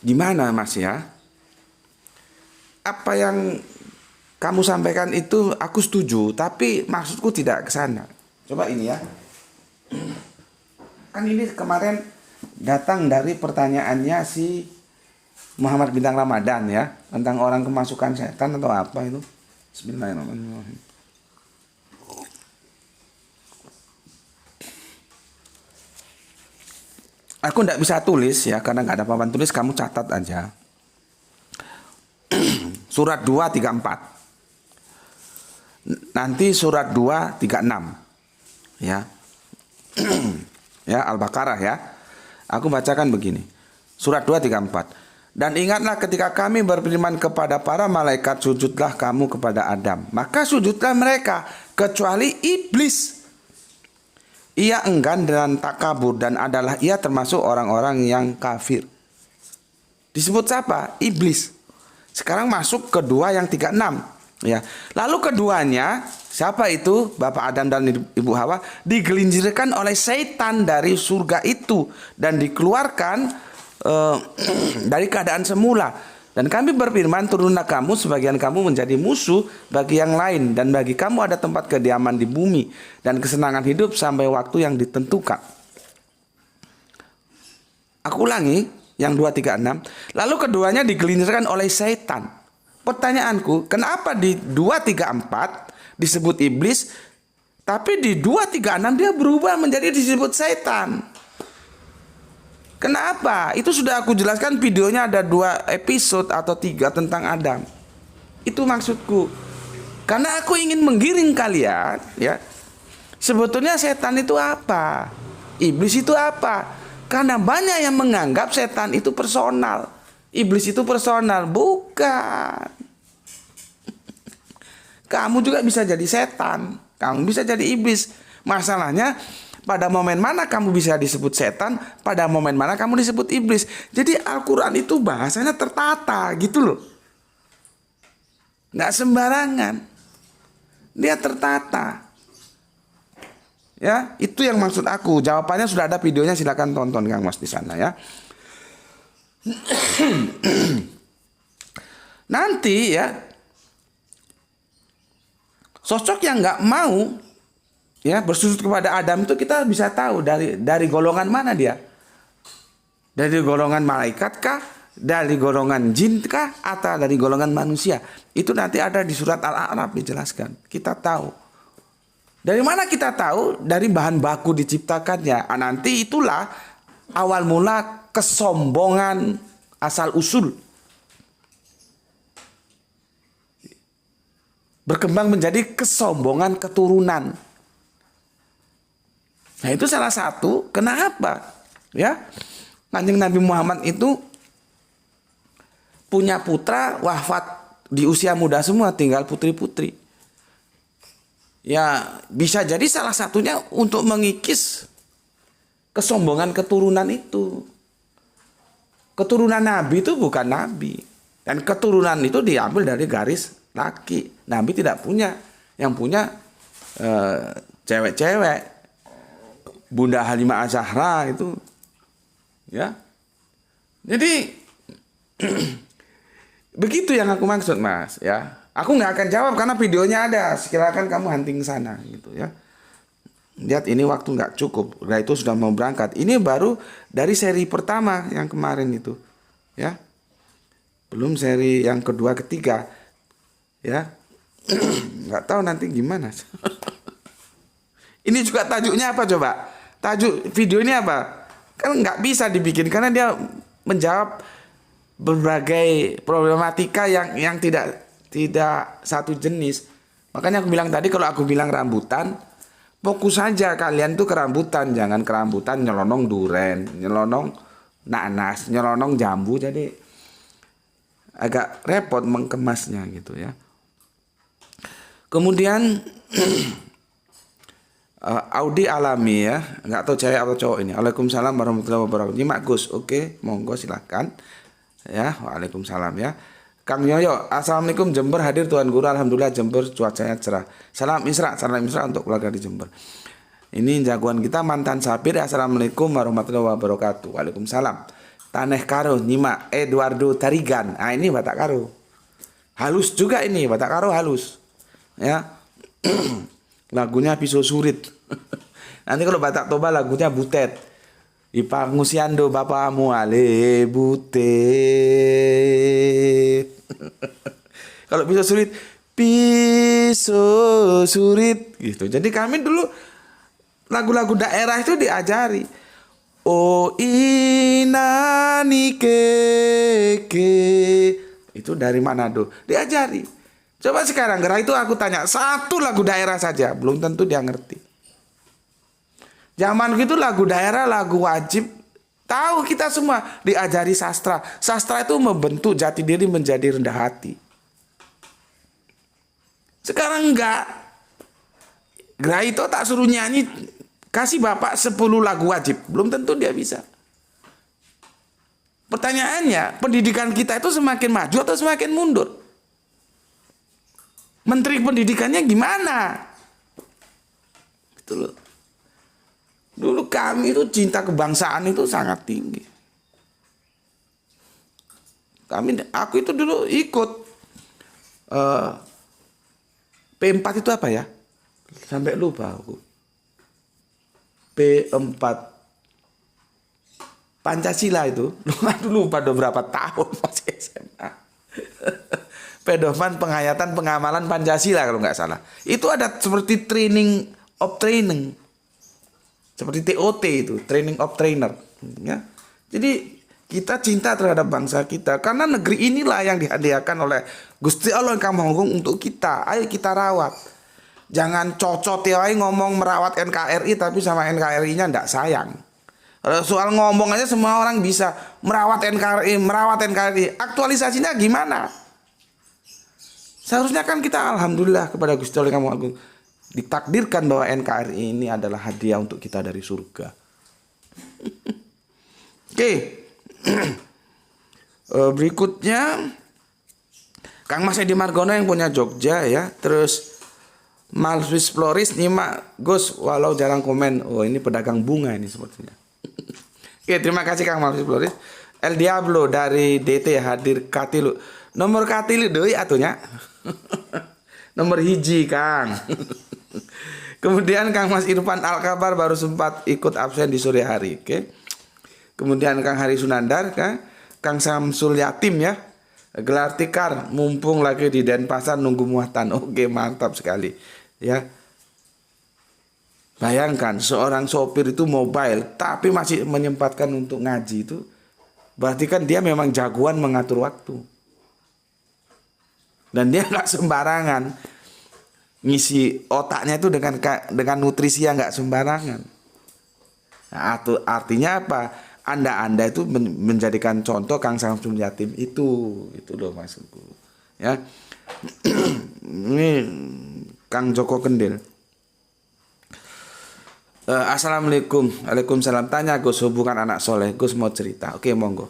Gimana Mas ya? Apa yang kamu sampaikan itu aku setuju, tapi maksudku tidak ke sana. Coba ini ya. Kan ini kemarin datang dari pertanyaannya si Muhammad Bintang Ramadan ya, tentang orang kemasukan setan atau apa itu. Bismillahirrahmanirrahim. Aku tidak bisa tulis ya, karena nggak ada papan tulis, kamu catat aja. Surat 234. Nanti surat 236. Ya. Ya, Al-Baqarah ya. Aku bacakan begini. Surat 234. Dan ingatlah ketika kami berfirman kepada para malaikat, sujudlah kamu kepada Adam. Maka sujudlah mereka kecuali iblis. Ia enggan dan takabur, dan adalah ia termasuk orang-orang yang kafir. Disebut siapa? Iblis. Sekarang masuk kedua yang 36. Ya. Lalu keduanya, siapa itu? Bapak Adam dan Ibu Hawa digelincirkan oleh setan dari surga itu dan dikeluarkan dari keadaan semula. Dan kami berfirman, turunlah kamu, sebagian kamu menjadi musuh bagi yang lain, dan bagi kamu ada tempat kediaman di bumi dan kesenangan hidup sampai waktu yang ditentukan. Aku ulangi yang 236. Lalu keduanya digelincirkan oleh setan. Pertanyaanku, kenapa di 234 disebut iblis, tapi di 236 dia berubah menjadi disebut setan? Kenapa? Itu sudah aku jelaskan, videonya ada 2 episode atau 3 tentang Adam. Itu maksudku. Karena aku ingin menggiring kalian ya. Sebetulnya setan itu apa? Iblis itu apa? Karena banyak yang menganggap setan itu personal. Iblis itu personal, bukan. Kamu juga bisa jadi setan, kamu bisa jadi iblis. Masalahnya pada momen mana kamu bisa disebut setan, pada momen mana kamu disebut iblis. Jadi Al-Quran itu bahasanya tertata gitu loh. Nggak sembarangan. Dia tertata. Ya, itu yang maksud aku. Jawabannya sudah ada videonya, silakan tonton Kang Mas di sana ya. Nanti ya, sosok yang nggak mau ya bersujud kepada Adam itu kita bisa tahu dari golongan mana dia. Dari golongan malaikat kah? Dari golongan jin kah? Atau dari golongan manusia? Itu nanti ada di surat Al-A'raf dijelaskan. Kita tahu. Dari mana kita tahu? Dari bahan baku diciptakannya. Nanti itulah awal mula kesombongan asal usul. Berkembang menjadi kesombongan keturunan. Nah itu salah satu kenapa ya Kanjeng Nabi Muhammad itu punya putra wafat di usia muda semua, tinggal putri-putri. Ya bisa jadi salah satunya untuk mengikis kesombongan keturunan itu. Keturunan Nabi itu bukan Nabi. Dan keturunan itu diambil dari garis laki. Nabi tidak punya. Yang punya cewek-cewek. Bunda Halimah Az-Zahra itu. Ya. Jadi begitu yang aku maksud Mas ya. Aku nggak akan jawab karena videonya ada. Silakan kamu hunting sana gitu ya. Lihat ini waktu nggak cukup. Nah itu sudah mau berangkat. Ini baru dari seri pertama yang kemarin itu, ya. Belum seri yang kedua, ketiga, ya. Nggak tahu nanti gimana. Ini juga tajuknya apa coba? Tajuk video ini apa? Kan nggak bisa dibikin karena dia menjawab berbagai problematika yang tidak satu jenis. Makanya aku bilang tadi kalau aku bilang rambutan, fokus saja kalian tuh ke rambutan, jangan ke rambutan nyelonong duren, nyelonong nanas, nyelonong jambu, jadi agak repot mengemasnya gitu ya. Kemudian Audi Alami ya, nggak tahu cewek atau cowok ini. Waalaikumsalam warahmatullahi wabarakatuh. Nyimak Gus, oke, monggo silakan. Ya, waalaikumsalam ya. Kang Yoyo, assalamualaikum Jember hadir Tuan Guru, alhamdulillah Jember cuacanya cerah. Salam Isra untuk keluarga di Jember. Ini jagoan kita mantan sapir. Assalamualaikum warahmatullahi wabarakatuh. Waalaikumsalam. Taneh Karo nyimak Eduardo Tarigan. Ah ini Batak Karo. Halus juga ini Batak Karo halus. Ya. Lagunya Pisau Surit. Nanti kalau Batak Toba lagunya Butet. Ipangusiando bapakmu ale butet. Kalau pisau surit gitu. Jadi kami dulu lagu-lagu daerah itu diajari. Oh inani keke. Itu dari Manado. Diajari. Coba sekarang gerak itu aku tanya satu lagu daerah saja, belum tentu dia ngerti. Zaman gitu lagu daerah, lagu wajib. Tahu kita semua diajari sastra. Sastra itu membentuk jati diri menjadi rendah hati. Sekarang enggak. Graito tak suruh nyanyi, kasih bapak 10 lagu wajib. Belum tentu dia bisa. Pertanyaannya, pendidikan kita itu semakin maju atau semakin mundur? Menteri pendidikannya gimana? Gitu loh. Dulu kami itu cinta kebangsaan itu sangat tinggi. Aku itu dulu ikut P4 itu apa ya? Sampai lupa aku. P4 Pancasila itu. Lupa udah berapa tahun masih SMA. Pedoman penghayatan pengamalan Pancasila kalau nggak salah. Itu ada seperti training of training. Seperti TOT itu, training of trainer, ya. Jadi kita cinta terhadap bangsa kita karena negeri inilah yang dihadiahkan oleh Gusti Allah yang Kamanggung untuk kita. Ayo kita rawat. Jangan cocot ya ngomong merawat NKRI tapi sama NKRI-nya ndak sayang. Soal ngomong aja semua orang bisa merawat NKRI. Aktualisasinya gimana? Seharusnya kan kita alhamdulillah kepada Gusti Allah yang Maha Agung ditakdirkan bahwa NKRI ini adalah hadiah untuk kita dari surga. Oke. Berikutnya Kang Mas Edi Margono yang punya Jogja ya. Terus Malvis Floris nyimak Gus walau jarang komen. Oh ini pedagang bunga ini sepertinya. Oke, terima kasih Kang Malvis Floris. El Diablo dari DT hadir Katilu. Nomor Katilu deui atunya. Nomor hiji Kang. Kemudian Kang Mas Irfan Al-Kabar baru sempat ikut absen di sore hari. Oke. Kemudian Kang Hari Sunandar, Kang Samsul Yatim ya. Gelar tikar mumpung lagi di Denpasar nunggu muatan. Oke, mantap sekali. Ya. Bayangkan seorang sopir itu mobile tapi masih menyempatkan untuk ngaji itu. Berarti kan dia memang jagoan mengatur waktu. Dan dia nggak sembarangan ngisi otaknya itu dengan nutrisi yang nggak sembarangan. Nah, artinya apa? Anda itu menjadikan contoh Kang Samsul Yatim itu loh maksudku. Ya, ini Kang Joko Kendil. Assalamualaikum. Waalaikumsalam. Tanya Gus hubungan anak soleh. Gus mau cerita. Oke monggo.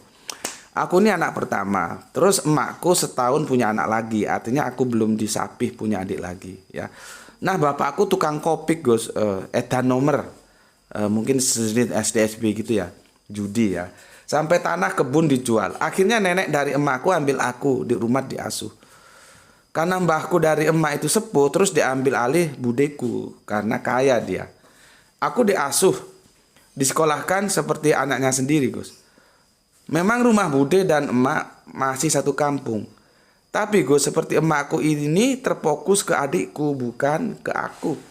Aku ini anak pertama. Terus emakku setahun punya anak lagi. Artinya aku belum disapih punya adik lagi. Ya. Nah bapakku tukang kopik Gus. Edan nomor. Mungkin sejenis SDSB gitu ya. Judi ya. Sampai tanah kebun dijual. Akhirnya nenek dari emakku ambil aku di rumah diasuh. Karena mbahku dari emak itu sepuh. Terus diambil alih budeku. Karena kaya dia. Aku diasuh, disekolahkan seperti anaknya sendiri, Gus. Memang rumah bude dan emak masih satu kampung. Tapi Gus, seperti emakku ini terfokus ke adikku, bukan ke aku.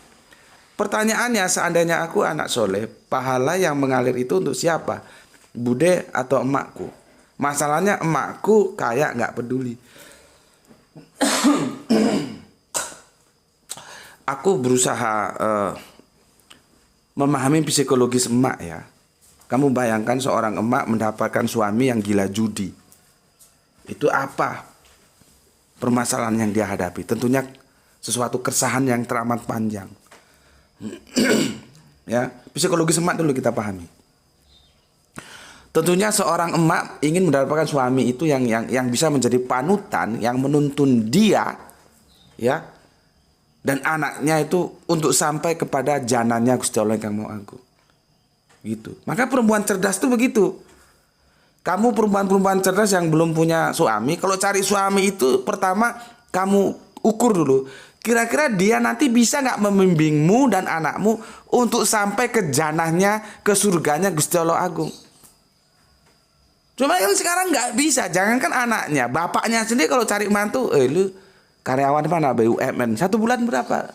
Pertanyaannya, seandainya aku anak soleh, pahala yang mengalir itu untuk siapa? Bude atau emakku? Masalahnya emakku kayak nggak peduli. Aku berusaha memahami psikologis emak ya. Kamu bayangkan seorang emak mendapatkan suami yang gila judi. Itu apa permasalahan yang dia hadapi? Tentunya sesuatu keresahan yang teramat panjang. Ya, psikologis emak dulu kita pahami. Tentunya seorang emak ingin mendapatkan suami itu yang bisa menjadi panutan, yang menuntun dia ya. Dan anaknya itu untuk sampai kepada janannya Gusti Allah yang Maha Agung. Gitu. Maka perempuan cerdas itu begitu. Kamu perempuan-perempuan cerdas yang belum punya suami, kalau cari suami itu pertama kamu ukur dulu. Kira-kira dia nanti bisa nggak membimbingmu dan anakmu untuk sampai ke janahnya, ke surganya Gusti Allah Agung. Cuma kan sekarang nggak bisa. Jangankan anaknya, bapaknya sendiri kalau cari mantu, lu karyawan mana BUMN 1 bulan berapa?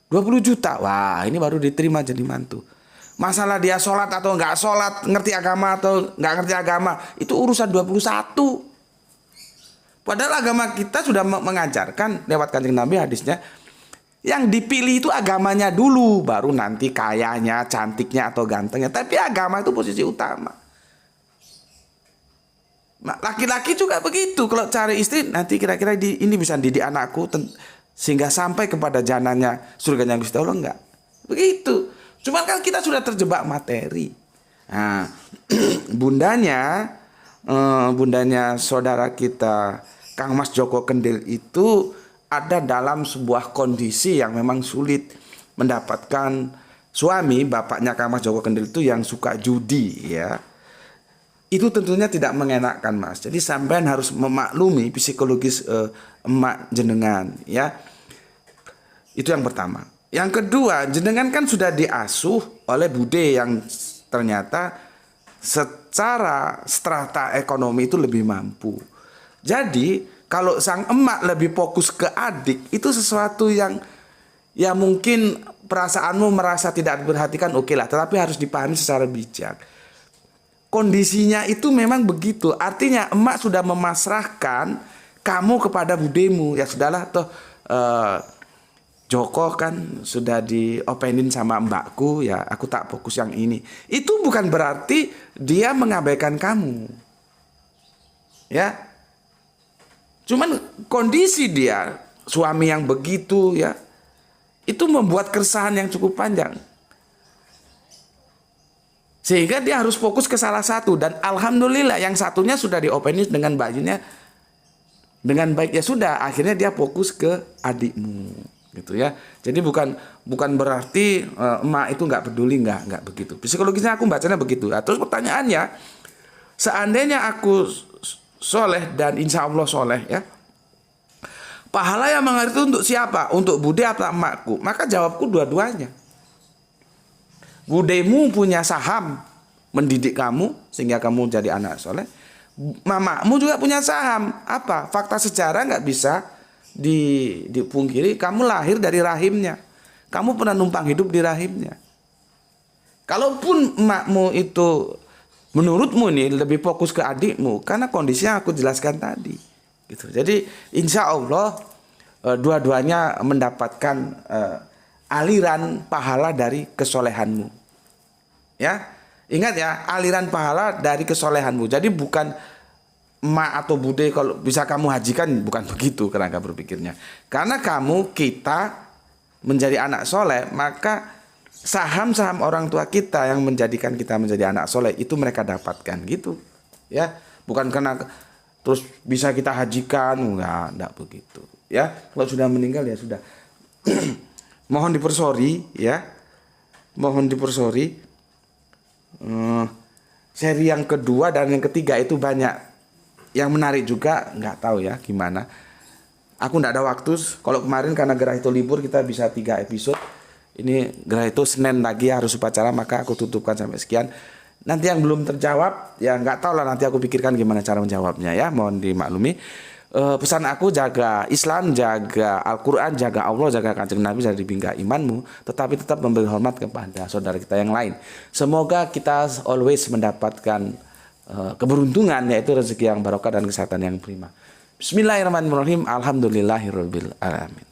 20 juta. Wah ini baru diterima jadi mantu. Masalah dia sholat atau nggak sholat, ngerti agama atau nggak ngerti agama, itu urusan 21. Padahal agama kita sudah mengajarkan lewat Kanjeng Nabi hadisnya, yang dipilih itu agamanya dulu, baru nanti kayanya, cantiknya atau gantengnya. Tapi agama itu posisi utama. Nah, laki-laki juga begitu. Kalau cari istri nanti kira-kira ini bisa didik anakku sehingga sampai kepada janannya surganya Gusti Allah, enggak. Begitu. Cuman kan kita sudah terjebak materi. Nah, bundanya saudara kita Kang Mas Joko Kendil itu ada dalam sebuah kondisi yang memang sulit mendapatkan suami. Bapaknya Kang Mas Joko Kendil itu yang suka judi ya. Itu tentunya tidak mengenakkan Mas. Jadi sampean harus memaklumi psikologis emak jenengan ya. Itu yang pertama. Yang kedua, jenengan kan sudah diasuh oleh bude yang ternyata secara strata ekonomi itu lebih mampu. Jadi kalau sang emak lebih fokus ke adik, itu sesuatu yang ya mungkin perasaanmu merasa tidak diperhatikan, oke lah, tetapi harus dipahami secara bijak. Kondisinya itu memang begitu. Artinya emak sudah memasrahkan kamu kepada budemu. Ya sudahlah toh Joko kan sudah diopenin sama mbakku, ya aku tak fokus yang ini. Itu bukan berarti dia mengabaikan kamu. Ya. Cuman kondisi dia, suami yang begitu ya, itu membuat keresahan yang cukup panjang. Sehingga dia harus fokus ke salah satu. Dan alhamdulillah yang satunya sudah diopenin dengan bajunya dengan baik. Ya sudah, akhirnya dia fokus ke adikmu. Gitu ya. Jadi bukan berarti emak itu nggak peduli, nggak begitu. Psikologisnya aku bacanya begitu. Nah, terus pertanyaannya, seandainya aku soleh dan insya Allah soleh ya, pahala yang mengalir itu untuk siapa? Untuk bude atau emakku? Maka jawabku dua-duanya. Budemu punya saham mendidik kamu sehingga kamu jadi anak soleh. Mamamu juga punya saham. Apa? Fakta sejarah nggak bisa dipungkiri, kamu lahir dari rahimnya. Kamu pernah numpang hidup di rahimnya. Kalaupun emakmu itu menurutmu nih lebih fokus ke adikmu, karena kondisinya aku jelaskan tadi. Gitu. Jadi insya Allah dua-duanya mendapatkan aliran pahala dari kesolehanmu. Ya, ingat ya, aliran pahala dari kesolehanmu. Jadi bukan emak atau bude kalau bisa kamu hajikan, bukan begitu kerangka berpikirnya. Karena kita menjadi anak soleh, maka saham-saham orang tua kita yang menjadikan kita menjadi anak soleh itu mereka dapatkan gitu. Ya, bukan karena terus bisa kita hajikan, enggak begitu. Ya, kalau sudah meninggal ya sudah. Mohon dipersori ya. Mohon dipersori. Seri yang kedua dan yang ketiga itu banyak yang menarik juga, nggak tahu ya gimana. Aku nggak ada waktu. Kalau kemarin karena gerah itu libur kita bisa 3 episode. Ini gerah itu Senin lagi harus upacara, maka aku tutupkan sampai sekian. Nanti yang belum terjawab ya nggak tahu lah, nanti aku pikirkan gimana cara menjawabnya ya. Mohon dimaklumi. Pesan aku, jaga Islam, jaga Al-Quran, jaga Allah, jaga Kanjeng Nabi dari bingkai imanmu, tetapi tetap memberi hormat kepada saudara kita yang lain. Semoga kita always mendapatkan keberuntungan, yaitu rezeki yang barokah dan kesehatan yang prima. Bismillahirrahmanirrahim. Alhamdulillahirabbil alamin.